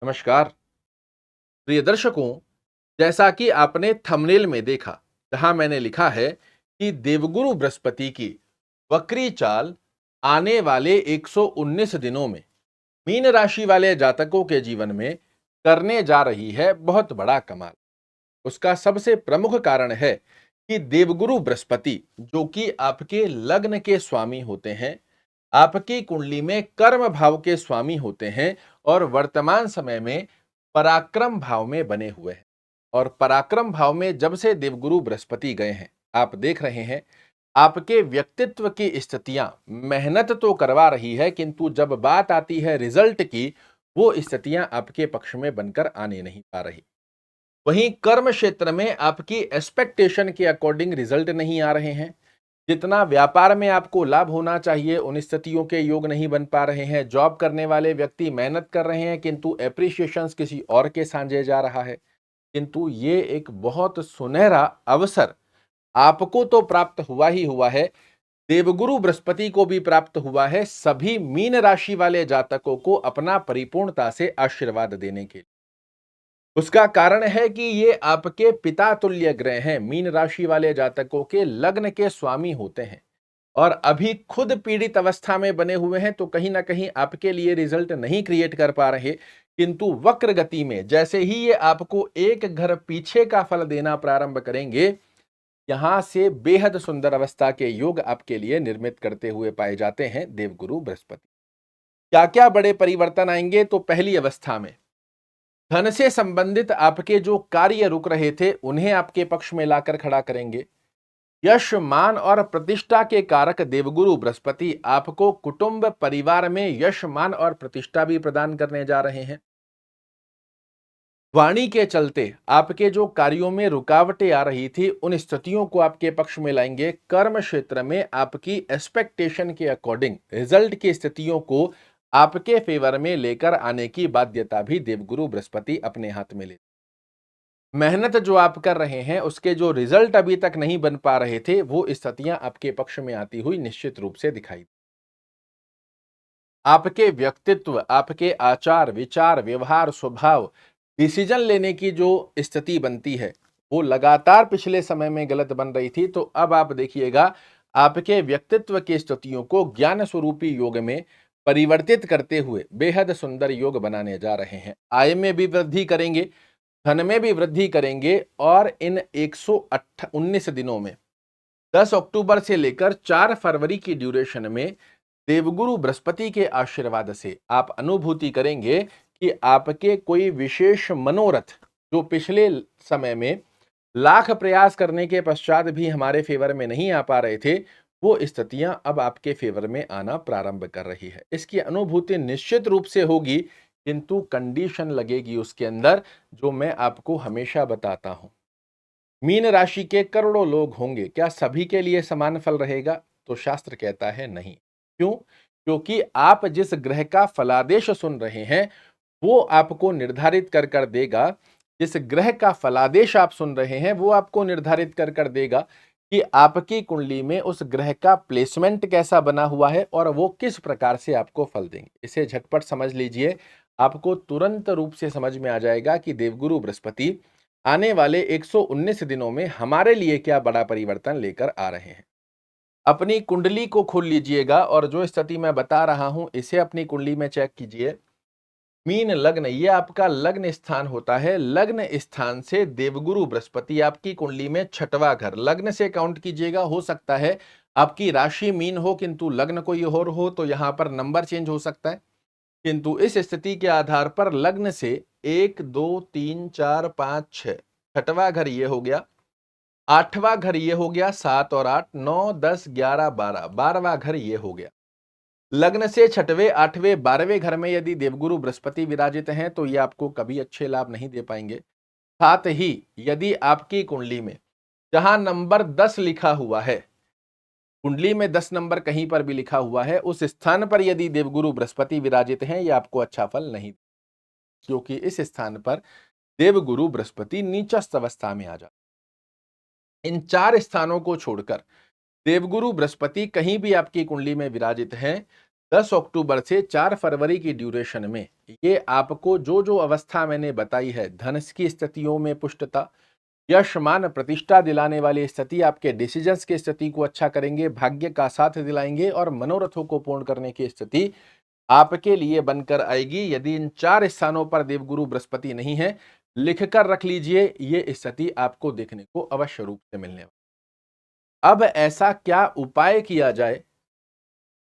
नमस्कार प्रिय दर्शकों। जैसा कि आपने थंबनेल में देखा, जहां मैंने लिखा है कि देवगुरु बृहस्पति की वक्री चाल आने वाले 119 दिनों में मीन राशि वाले जातकों के जीवन में करने जा रही है बहुत बड़ा कमाल। उसका सबसे प्रमुख कारण है कि देवगुरु बृहस्पति, जो कि आपके लग्न के स्वामी होते हैं, आपकी कुंडली में कर्म भाव के स्वामी होते हैं और वर्तमान समय में पराक्रम भाव में बने हुए हैं। और पराक्रम भाव में जब से देवगुरु बृहस्पति गए हैं, आप देख रहे हैं आपके व्यक्तित्व की स्थितियां मेहनत तो करवा रही है, किंतु जब बात आती है रिजल्ट की, वो स्थितियां आपके पक्ष में बनकर आने नहीं पा रही। वहीं कर्म क्षेत्र में आपकी एक्सपेक्टेशन के अकॉर्डिंग रिजल्ट नहीं आ रहे हैं। जितना व्यापार में आपको लाभ होना चाहिए, उन स्थितियों के योग नहीं बन पा रहे हैं। जॉब करने वाले व्यक्ति मेहनत कर रहे हैं, किंतु एप्रिसिएशन किसी और के साझे जा रहा है। किंतु ये एक बहुत सुनहरा अवसर आपको तो प्राप्त हुआ ही हुआ है, देवगुरु बृहस्पति को भी प्राप्त हुआ है सभी मीन राशि वाले जातकों को अपना परिपूर्णता से आशीर्वाद देने के। उसका कारण है कि ये आपके पिता तुल्य ग्रह हैं। मीन राशि वाले जातकों के लग्न के स्वामी होते हैं और अभी खुद पीड़ित अवस्था में बने हुए हैं, तो कहीं ना कहीं आपके लिए रिजल्ट नहीं क्रिएट कर पा रहे। किंतु वक्र गति में जैसे ही ये आपको एक घर पीछे का फल देना प्रारंभ करेंगे, यहां से बेहद सुंदर अवस्था के योग आपके लिए निर्मित करते हुए पाए जाते हैं देवगुरु बृहस्पति। क्या क्या बड़े परिवर्तन आएंगे? तो पहली अवस्था में धन से संबंधित आपके जो कार्य रुक रहे थे, उन्हें आपके पक्ष में लाकर खड़ा करेंगे। यश, मान और प्रतिष्ठा के कारक देवगुरु बृहस्पति आपको कुटुंब परिवार में यश, मान और प्रतिष्ठा भी प्रदान करने जा रहे हैं। वाणी के चलते आपके जो कार्यों में रुकावटें आ रही थी, उन स्थितियों को आपके पक्ष में लाएंगे। कर्म क्षेत्र में आपकी एक्सपेक्टेशन के अकॉर्डिंग रिजल्ट की स्थितियों को आपके फेवर में लेकर आने की बाध्यता भी देवगुरु बृहस्पति अपने हाथ में ले। मेहनत जो आप कर रहे हैं, उसके जो रिजल्ट अभी तक नहीं बन पा रहे थे, वो स्थितियां आपके पक्ष में आती हुई निश्चित रूप से दिखाई। आपके व्यक्तित्व, आपके आचार विचार, व्यवहार, स्वभाव, डिसीजन लेने की जो स्थिति बनती है, वो लगातार पिछले समय में गलत बन रही थी। तो अब आप देखिएगा, आपके व्यक्तित्व की स्थितियों को ज्ञान स्वरूपी योग में परिवर्तित करते हुए बेहद सुंदर योग बनाने जा रहे हैं। आय में भी वृद्धि करेंगे, धन में भी वृद्धि करेंगे और इन 119 दिनों में 10 अक्टूबर से लेकर 4 फरवरी की ड्यूरेशन में देवगुरु बृहस्पति के आशीर्वाद से आप अनुभूति करेंगे कि आपके कोई विशेष मनोरथ, जो पिछले समय में लाख प्रयास करने के पश्चात भी हमारे फेवर में नहीं आ पा रहे थे, वो स्थितियां अब आपके फेवर में आना प्रारंभ कर रही है। इसकी अनुभूति निश्चित रूप से होगी, किंतु कंडीशन लगेगी उसके अंदर, जो मैं आपको हमेशा बताता हूं। मीन राशि के करोड़ों लोग होंगे, क्या सभी के लिए समान फल रहेगा? तो शास्त्र कहता है नहीं। क्यों? क्योंकि आप जिस ग्रह का फलादेश सुन रहे हैं, वो आपको निर्धारित कर देगा। जिस ग्रह का फलादेश आप सुन रहे हैं, वो आपको निर्धारित कर देगा कि आपकी कुंडली में उस ग्रह का प्लेसमेंट कैसा बना हुआ है और वो किस प्रकार से आपको फल देंगे। इसे झटपट समझ लीजिए, आपको तुरंत रूप से समझ में आ जाएगा कि देवगुरु बृहस्पति आने वाले 119 दिनों में हमारे लिए क्या बड़ा परिवर्तन लेकर आ रहे हैं। अपनी कुंडली को खोल लीजिएगा और जो स्थिति मैं बता रहा हूं, इसे अपनी कुंडली में चेक कीजिए। मीन लग्न, ये आपका लग्न स्थान होता है। लग्न स्थान से देवगुरु बृहस्पति आपकी कुंडली में छठवां घर, लग्न से काउंट कीजिएगा। हो सकता है आपकी राशि मीन हो किंतु लग्न कोई और हो, तो यहां पर नंबर चेंज हो सकता है। किंतु इस स्थिति के आधार पर लग्न से 1 2 3 4 5 6, छठवां घर ये हो गया, आठवां घर ये हो गया, 7 और 8 9 10 11 12, 12वां घर ये हो गया। लग्न से छठवें, आठवें, 12वें घर में यदि देवगुरु बृहस्पति विराजित हैं, तो ये आपको कभी अच्छे लाभ नहीं दे पाएंगे। साथ ही यदि आपकी कुंडली में जहां नंबर 10 लिखा हुआ है, कुंडली में 10 नंबर कहीं पर भी लिखा हुआ है, उस स्थान पर यदि देवगुरु बृहस्पति विराजित हैं, ये आपको अच्छा फल नहीं, क्योंकि इस स्थान पर देवगुरु बृहस्पति नीचस्थ अवस्था में आ जाते। इन 4 स्थानों को छोड़कर देवगुरु बृहस्पति कहीं भी आपकी कुंडली में विराजित हैं, 10 अक्टूबर से 4 फरवरी की ड्यूरेशन में ये आपको जो जो अवस्था मैंने बताई है, धन की स्थितियों में पुष्टता, यश मान प्रतिष्ठा दिलाने वाली स्थिति, आपके डिसीजंस की स्थिति को अच्छा करेंगे, भाग्य का साथ दिलाएंगे और मनोरथों को पूर्ण करने की स्थिति आपके लिए बनकर आएगी। यदि इन 4 स्थानों पर देवगुरु बृहस्पति नहीं है, लिखकर रख लीजिए, ये स्थिति आपको देखने को अवश्य रूप से मिलने वाली। अब ऐसा क्या उपाय किया जाए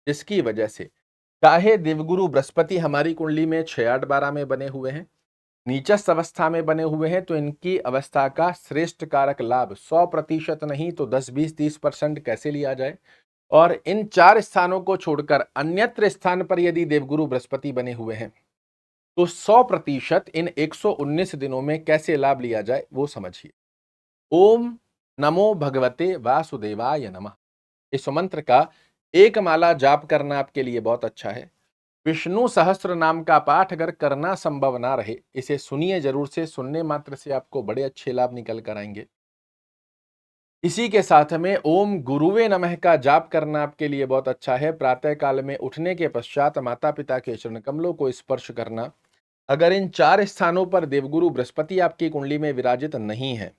जिसकी वजह से, चाहे देवगुरु बृहस्पति हमारी कुंडली में 6-8-12 में बने हुए हैं, नीचस्थ अवस्था में बने हुए हैं, तो इनकी अवस्था का श्रेष्ठ कारक लाभ 100% नहीं तो 10, 20, 30% कैसे लिया जाए, और इन 4 स्थानों को छोड़कर अन्यत्र स्थान पर यदि देवगुरु बृहस्पति बने हुए हैं तो 100% इन 119 दिनों में कैसे लाभ लिया जाए वो समझिए। ओम नमो भगवते वासुदेवाय नमः, इस मंत्र का एक माला जाप करना आपके लिए बहुत अच्छा है। विष्णु सहस्त्र नाम का पाठ अगर करना संभव ना रहे, इसे सुनिए जरूर से, सुनने मात्र से आपको बड़े अच्छे लाभ निकल कर आएंगे। इसी के साथ में ओम गुरुवे नमः का जाप करना आपके लिए बहुत अच्छा है। प्रातः काल में उठने के पश्चात माता पिता के चरण कमलों को स्पर्श करना। अगर इन 4 स्थानों पर देवगुरु बृहस्पति आपकी कुंडली में विराजित नहीं है,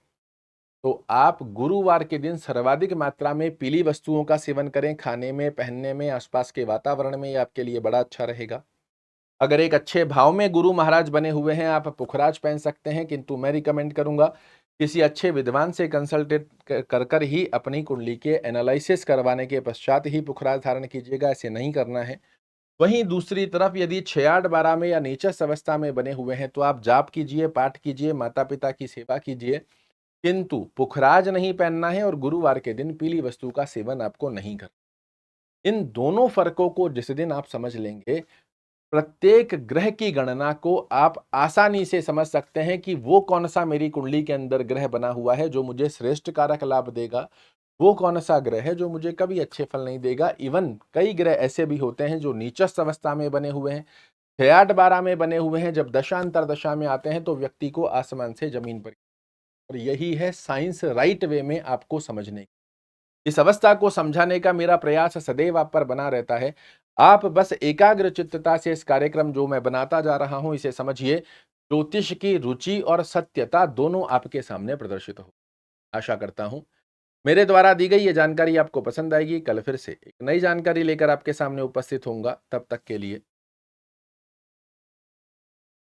तो आप गुरुवार के दिन सर्वाधिक मात्रा में पीली वस्तुओं का सेवन करें, खाने में, पहनने में, आसपास के वातावरण में, ये आपके लिए बड़ा अच्छा रहेगा। अगर एक अच्छे भाव में गुरु महाराज बने हुए हैं, आप पुखराज पहन सकते हैं, किंतु मैं रिकमेंड करूंगा किसी अच्छे विद्वान से कंसल्टेट कर कर ही अपनी कुंडली के एनालिसिस करवाने के पश्चात ही पुखराज धारण कीजिएगा, ऐसे नहीं करना है। वहीं दूसरी तरफ यदि 6-8-12 में या नीचस्थ अवस्था में बने हुए हैं, तो आप जाप कीजिए, पाठ कीजिए, माता पिता की सेवा कीजिए, किंतु पुखराज नहीं पहनना है और गुरुवार के दिन पीली वस्तु का सेवन आपको नहीं करना। इन दोनों फर्कों को जिस दिन आप समझ लेंगे, प्रत्येक ग्रह की गणना को आप आसानी से समझ सकते हैं कि वो कौन सा मेरी कुंडली के अंदर ग्रह बना हुआ है जो मुझे श्रेष्ठ कारक लाभ देगा, वो कौन सा ग्रह है जो मुझे कभी अच्छे फल नहीं देगा। इवन कई ग्रह ऐसे भी होते हैं जो नीचस्थ अवस्था में बने हुए हैं, 6-8-12 में बने हुए हैं, जब दशांतर दशा में आते हैं तो व्यक्ति को आसमान से जमीन पर। और यही है साइंस राइट वे में आपको समझने की। इस अवस्था को समझाने का मेरा प्रयास सदैव आप पर बना रहता है। आप बस एकाग्र चित्तता से इस कार्यक्रम जो मैं बनाता जा रहा हूं इसे समझिए। ज्योतिष की रुचि और सत्यता दोनों आपके सामने प्रदर्शित हो। आशा करता हूं मेरे द्वारा दी गई ये जानकारी आपको पसंद आएगी। कल फिर से एक नई जानकारी लेकर आपके सामने उपस्थित होऊंगा। तब तक के लिए